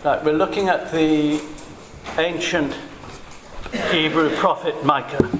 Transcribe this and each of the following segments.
Right, we're looking at the ancient Hebrew prophet Micah.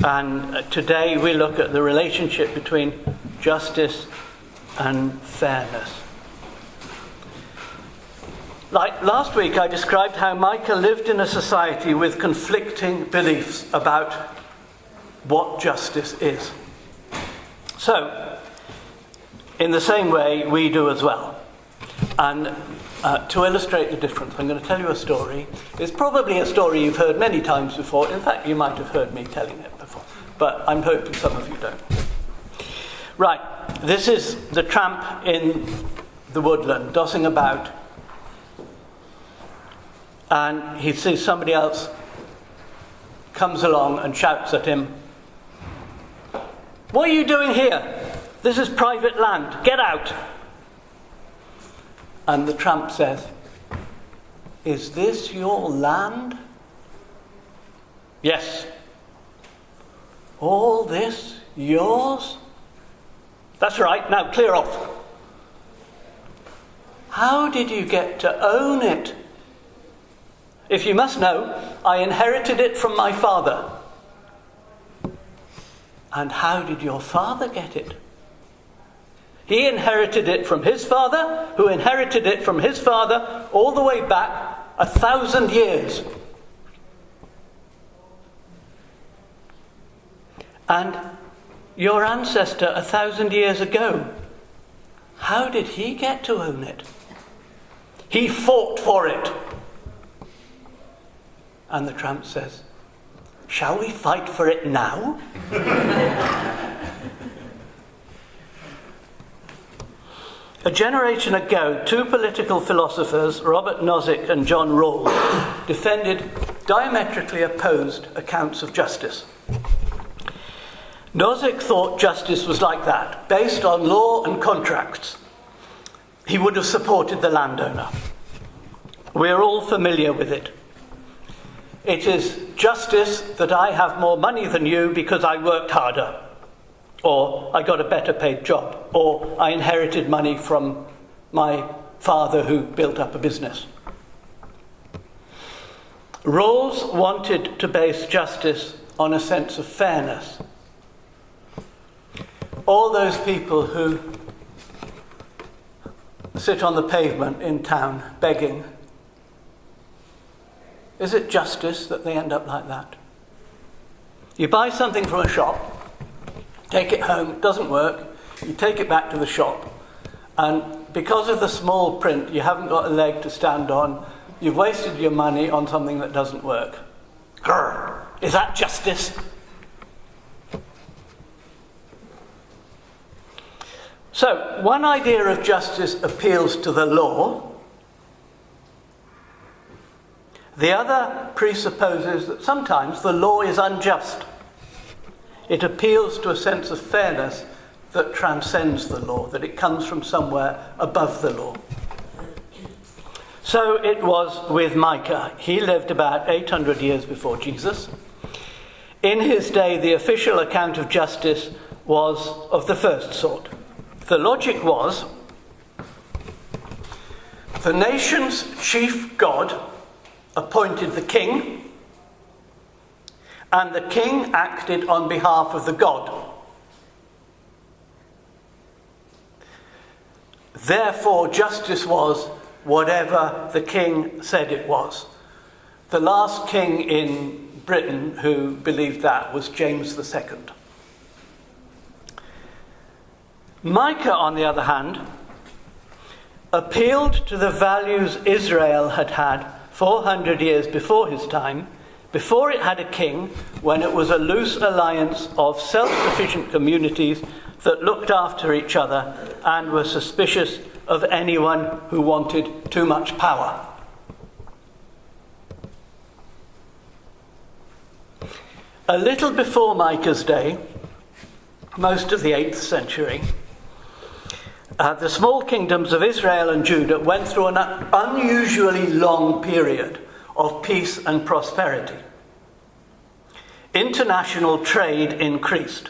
And today we look at the relationship between justice and fairness. Like last week, I described how Micah lived in a society with conflicting beliefs about what justice is. So, in the same way, we do as well. And to illustrate the difference, I'm going to tell you a story. It's probably a story you've heard many times before. In fact, you might have heard me telling it before. But I'm hoping some of you don't. Right, this is the tramp in the woodland, dossing about. And he sees somebody else comes along and shouts at him, "What are you doing here? This is private land. Get out." And the tramp says, "Is this your land?" "Yes." "All this yours?" "That's right. Now clear off." "How did you get to own it?" "If you must know, I inherited it from my father." "And how did your father get it?" "He inherited it from his father, who inherited it from his father, all the way back 1,000 years. And your ancestor 1,000 years ago, how did he get to own it?" "He fought for it." And the tramp says, "Shall we fight for it now?" A generation ago, two political philosophers, Robert Nozick and John Rawls, defended diametrically opposed accounts of justice. Nozick thought justice was like that, based on law and contracts. He would have supported the landowner. We're all familiar with it. It is justice that I have more money than you because I worked harder, or I got a better paid job, or I inherited money from my father who built up a business. Rawls wanted to base justice on a sense of fairness. All those people who sit on the pavement in town begging, is it justice that they end up like that? You buy something from a shop, take it home, it doesn't work, you take it back to the shop, and because of the small print, you haven't got a leg to stand on, you've wasted your money on something that doesn't work. Grr, is that justice? So, one idea of justice appeals to the law. The other presupposes that sometimes the law is unjust. It appeals to a sense of fairness that transcends the law, that it comes from somewhere above the law. So it was with Micah. He lived about 800 years before Jesus. In his day, the official account of justice was of the first sort. The logic was, the nation's chief god appointed the king, and the king acted on behalf of the god. Therefore, justice was whatever the king said it was. The last king in Britain who believed that was James II. Micah, on the other hand, appealed to the values Israel had had 400 years before his time, before it had a king, when it was a loose alliance of self-sufficient communities that looked after each other and were suspicious of anyone who wanted too much power. A little before Micah's day, most of the 8th century, the small kingdoms of Israel and Judah went through an unusually long period of peace and prosperity. International trade increased.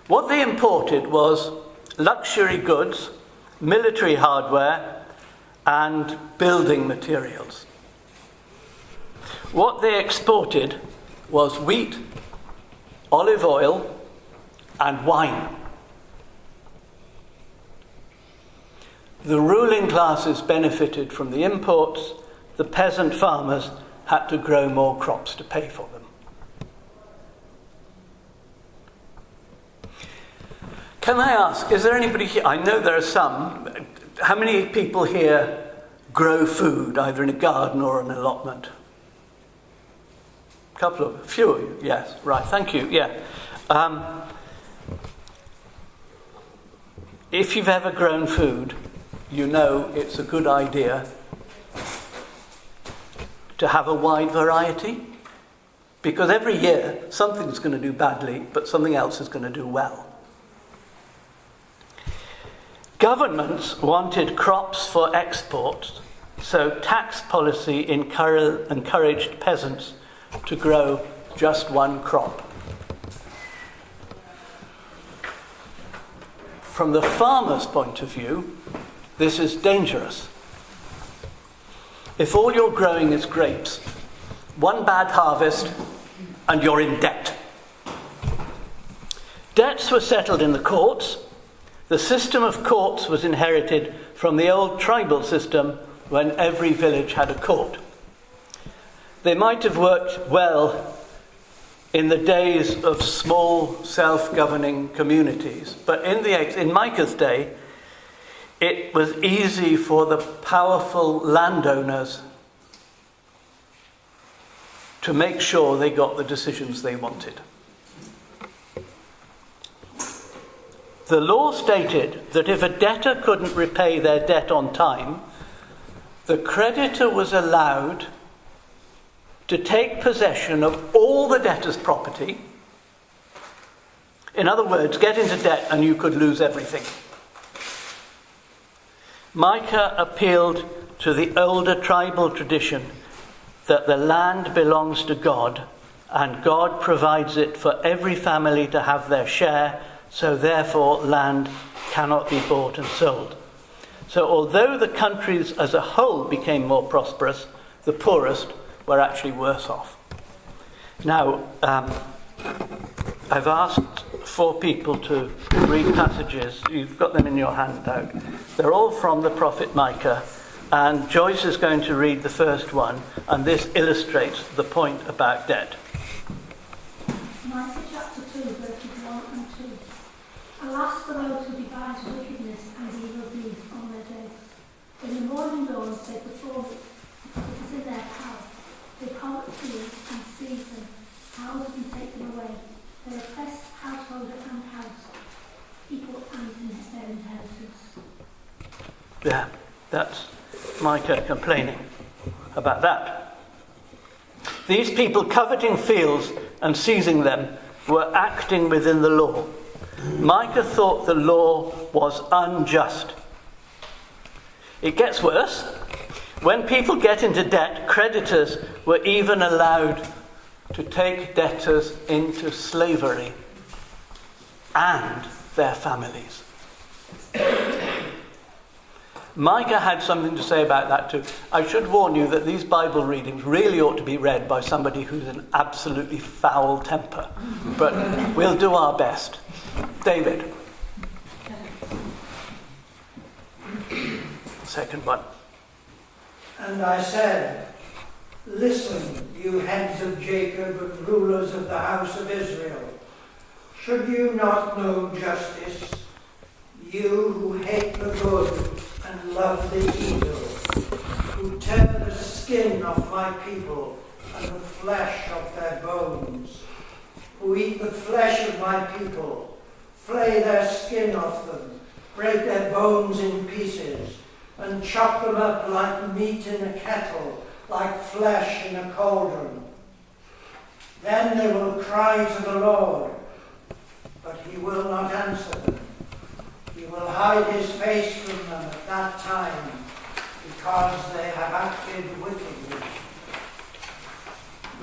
What they imported was luxury goods, military hardware, and building materials. What they exported was wheat, olive oil, and wine. The ruling classes benefited from the imports. The peasant farmers had to grow more crops to pay for them. Can I ask, is there anybody here? I know there are some. How many people here grow food, either in a garden or an allotment? A few of you, yes. Right, thank you, yeah. If you've ever grown food, you know it's a good idea to have a wide variety, because every year something's going to do badly, but something else is going to do well. Governments wanted crops for export, so tax policy encouraged peasants to grow just one crop. From the farmer's point of view, this is dangerous. If all you're growing is grapes, one bad harvest and you're in debt. Debts were settled in the courts. The system of courts was inherited from the old tribal system when every village had a court. They might have worked well in the days of small self-governing communities, but in Micah's day, it was easy for the powerful landowners to make sure they got the decisions they wanted. The law stated that if a debtor couldn't repay their debt on time, the creditor was allowed to take possession of all the debtor's property. In other words, get into debt and you could lose everything. Micah appealed to the older tribal tradition that the land belongs to God and God provides it for every family to have their share, so therefore land cannot be bought and sold. So although the countries as a whole became more prosperous, the poorest were actually worse off. Now, I've asked 4 people to read passages. You've got them in your handout. They're all from the prophet Micah, and Joyce is going to read the first one, and this illustrates the point about debt. Micah chapter 2, verses 1 and 2. Alas for those who devise wickedness and evil deeds on their days. When the morning dawns, they perform it, because it is in their power. They come at fields and seize them, houses and take them away. They oppress householder and house, people and their inheritance. Yeah, that's Micah complaining about that. These people coveting fields and seizing them were acting within the law. Micah thought the law was unjust. It gets worse. When people get into debt, creditors were even allowed to take debtors into slavery and their families. Micah had something to say about that too. I should warn you that these Bible readings really ought to be read by somebody who's an absolutely foul temper. But we'll do our best. David. Second one. And I said, listen, you heads of Jacob and rulers of the house of Israel. Should you not know justice? You who hate the good and love the evil, who tear the skin off my people and the flesh of their bones, who eat the flesh of my people, flay their skin off them, break their bones in pieces, and chop them up like meat in a kettle, like flesh in a cauldron. Then they will cry to the Lord, but he will not answer them. He will hide his face from them at that time, because they have acted wickedly.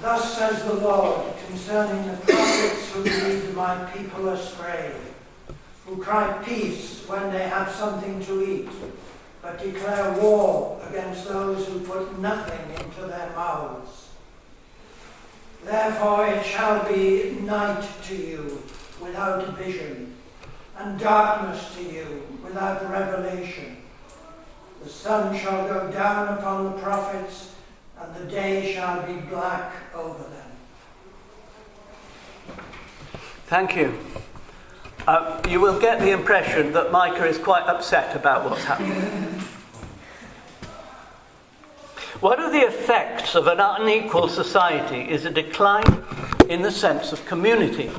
Thus says the Lord concerning the prophets who lead my people astray, who cry peace when they have something to eat, but declare war against those who put nothing into their mouths. Therefore it shall be night to you without vision, and darkness to you without revelation. The sun shall go down upon the prophets, and the day shall be black over them. Thank you. You will get the impression that Micah is quite upset about what's happening. One of the effects of an unequal society is a decline in the sense of community.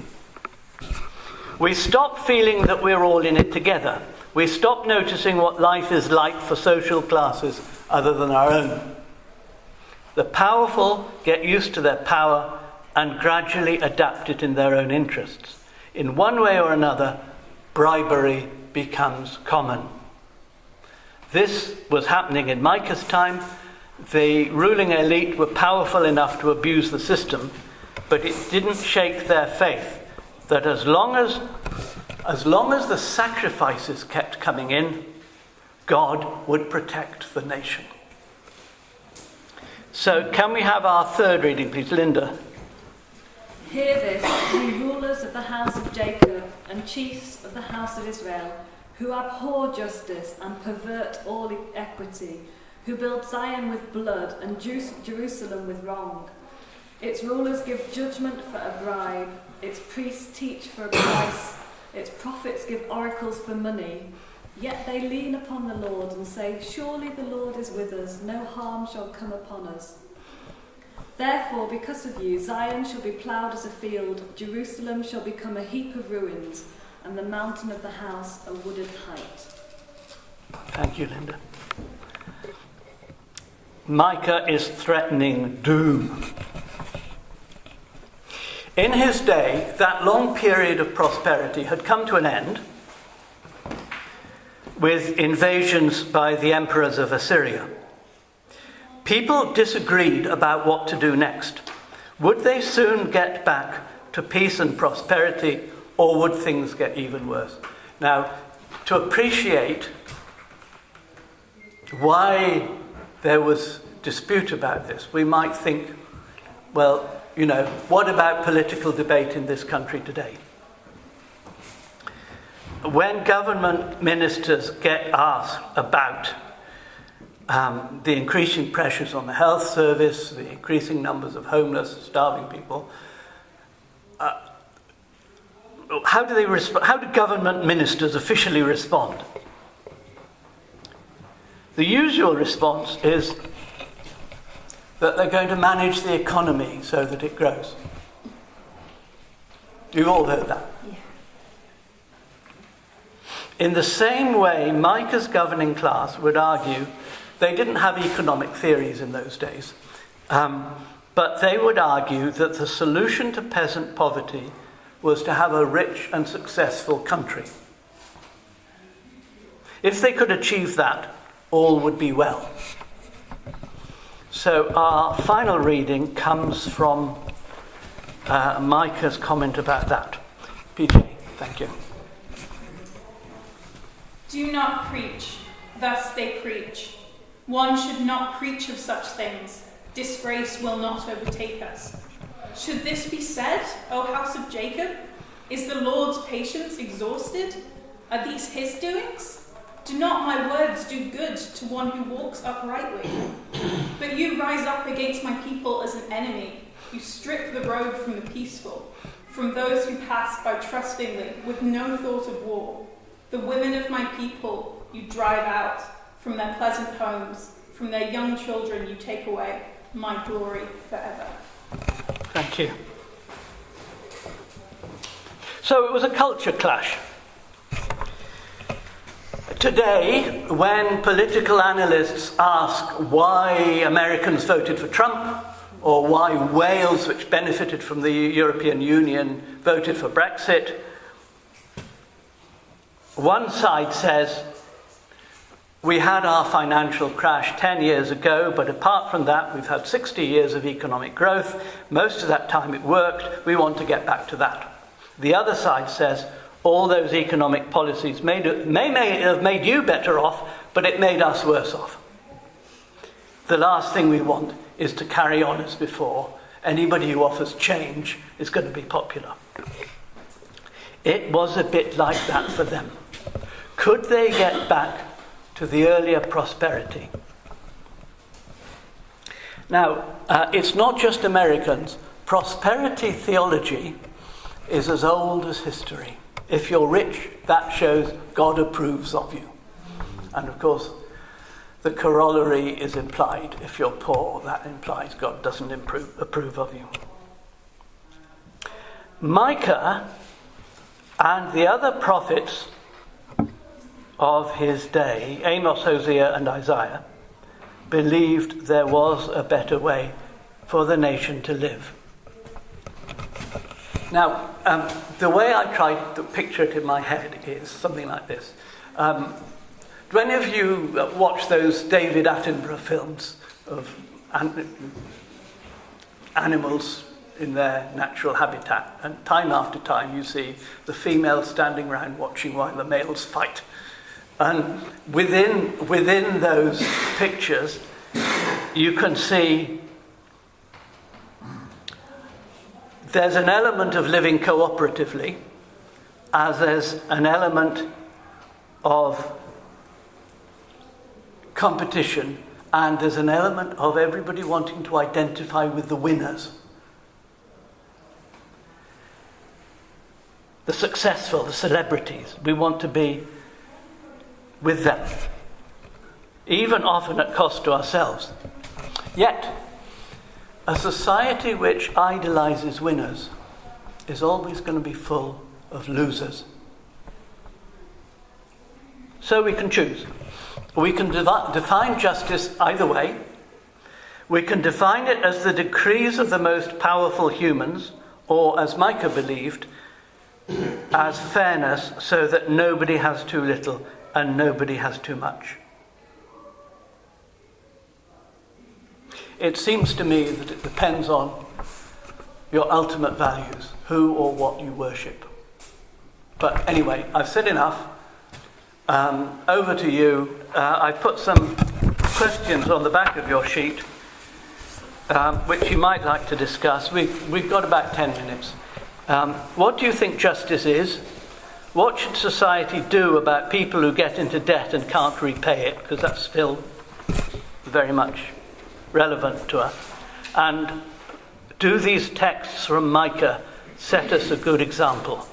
We stop feeling that we're all in it together. We stop noticing what life is like for social classes other than our own. The powerful get used to their power and gradually adapt it in their own interests. In one way or another, bribery becomes common. This was happening in Micah's time. The ruling elite were powerful enough to abuse the system, but it didn't shake their faith that as long as the sacrifices kept coming in, God would protect the nation. So can we have our third reading, please, Linda? Hear this, you rulers of the house of Jacob and chiefs of the house of Israel, who abhor justice and pervert all equity, who build Zion with blood and Jerusalem with wrong. Its rulers give judgment for a bribe, its priests teach for a price, its prophets give oracles for money. Yet they lean upon the Lord and say, surely the Lord is with us, no harm shall come upon us. Therefore, because of you, Zion shall be ploughed as a field, Jerusalem shall become a heap of ruins, and the mountain of the house a wooded height. Thank you, Linda. Micah is threatening doom. In his day, that long period of prosperity had come to an end with invasions by the emperors of Assyria. People disagreed about what to do next. Would they soon get back to peace and prosperity, or would things get even worse? Now, to appreciate why there was dispute about this, we might think, well, what about political debate in this country today? When government ministers get asked about the increasing pressures on the health service, the increasing numbers of homeless, starving people, how do government ministers officially respond? The usual response is that they're going to manage the economy so that it grows. You've all heard that. Yeah. In the same way, Micah's governing class would argue they didn't have economic theories in those days, but they would argue that the solution to peasant poverty was to have a rich and successful country. If they could achieve that, all would be well. So our final reading comes from Micah's comment about that. PJ, thank you. Do not preach, thus they preach. One should not preach of such things. Disgrace will not overtake us. Should this be said, O house of Jacob? Is the Lord's patience exhausted? Are these his doings? Do not my words do good to one who walks uprightly? But you rise up against my people as an enemy. You strip the road from the peaceful, from those who pass by trustingly, with no thought of war. The women of my people you drive out from their pleasant homes, from their young children you take away my glory forever. Thank you. So it was a culture clash. Today, when political analysts ask why Americans voted for Trump, or why Wales, which benefited from the European Union, voted for Brexit, one side says, we had our financial crash 10 years ago, but apart from that, we've had 60 years of economic growth. Most of that time it worked. We want to get back to that. The other side says, all those economic policies may have made you better off, but it made us worse off. The last thing we want is to carry on as before. Anybody who offers change is going to be popular. It was a bit like that for them. Could they get back to the earlier prosperity? Now, it's not just Americans. Prosperity theology is as old as history. If you're rich, that shows God approves of you. And of course, the corollary is implied. If you're poor, that implies God doesn't approve of you. Micah and the other prophets of his day, Amos, Hosea, and Isaiah, believed there was a better way for the nation to live. Now, the way I try to picture it in my head is something like this. Do any of you watch those David Attenborough films of animals in their natural habitat? And time after time you see the females standing around watching while the males fight. And within those pictures you can see there's an element of living cooperatively, as there's an element of competition, and there's an element of everybody wanting to identify with the winners. The successful, the celebrities. We want to be with them, even often at cost to ourselves. Yet, a society which idolizes winners is always going to be full of losers. So we can choose. We can define justice either way. We can define it as the decrees of the most powerful humans, or, as Micah believed, as fairness, so that nobody has too little and nobody has too much. It seems to me that it depends on your ultimate values, who or what you worship. But anyway, I've said enough. Over to you. I put some questions on the back of your sheet, which you might like to discuss. We've got about 10 minutes. What do you think justice is? What should society do about people who get into debt and can't repay it? Because that's still very much relevant to us. And do these texts from Micah set us a good example?